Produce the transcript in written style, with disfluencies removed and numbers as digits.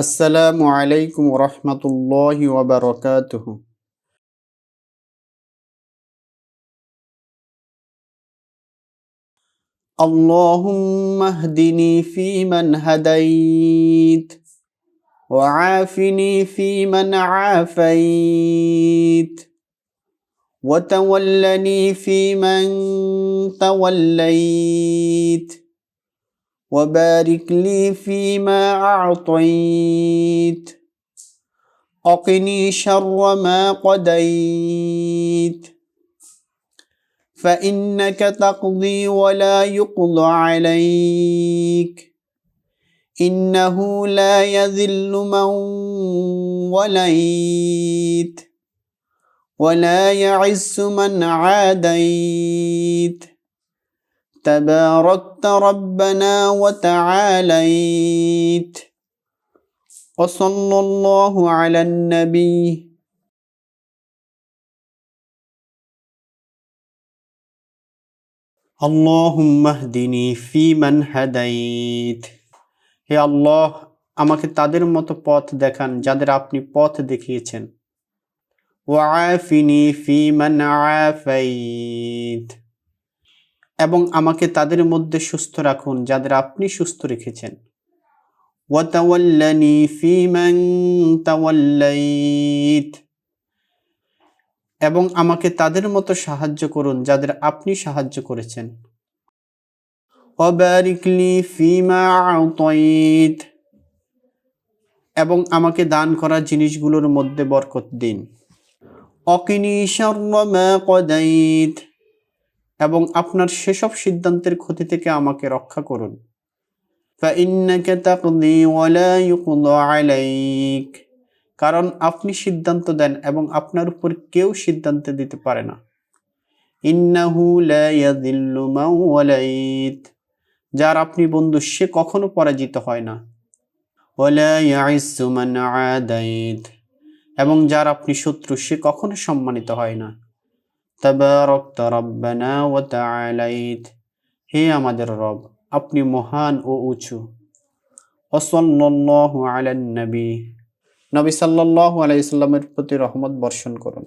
আসসালামু আলাইকুম রহমতুল্লাহি ওয়া বারাকাতুহু। আল্লাহুম্মা হদিনি ফীমান হাদাইত ওয়া আফিনি ফীমান আফাইত ওয়া তাওয়াল্লানি ফীমান তাওয়াল্লাইত ওয়া বারিক লি ফীমা আ'তাইত ওয়া শাররা মা কাদাইত فإنك تقضي ولا يقضى عليك إنه لا يذل من وليت ولا يعز من عاديت تباركت ربنا وتعاليت وصلى الله على النبي আল্লাহুম্মা হদিনি ফীমান হাদাইত। হে আল্লাহ, আমাকে তাদের মতো পথ দেখান যাদের আপনি পথ দেখিয়েছেন। ওয়া আফিনি ফীমান আফাইত, এবং আমাকে তাদের মধ্যে সুস্থ রাখুন যাদের আপনি সুস্থ রেখেছেন। ওয়া তাওয়াল্লানি ফীমান তাওয়াল্লাইত, এবং আমাকে তাদের মতো সাহায্য করুন যাদের আপনি সাহায্য করেছেন। ওয়া বারিক লি ফীমা আ'তাইত, এবং আমাকে দান করা জিনিসগুলোর মধ্যে বরকত দিন। ওয়া শাররা মা কাদাইত, এবং আপনার সেসব সিদ্ধান্তের ক্ষতি থেকে আমাকে রক্ষা করুন। ফাইন্নাকা তাকদি ওয়া লা ইউকদা আলাইক, কারণ আপনি সিদ্ধান্ত দেন এবং আপনার উপর কেউ সিদ্ধান্ত দিতে পারে না। ইন্নাহু লা ইয়াযিল্লু মান ওয়ালাইত, যার আপনি বন্ধু সে কখনো পরাজিত হয় না। ওয়ালা ইয়াইজ্জু মান আদাইত, এবং যার আপনি শত্রু সে কখনো সম্মানিত হয় না। তাবারাকতা রাব্বানা ওয়া তাআলাইত, হে আমাদের রব, আপনি মহান ও উঁচু। ওয়া সাল্লাল্লাহু আলান নবী, নবী সাল্লাল্লাহু আলাইহি সাল্লামের প্রতি রহমত বর্ষণ করুন।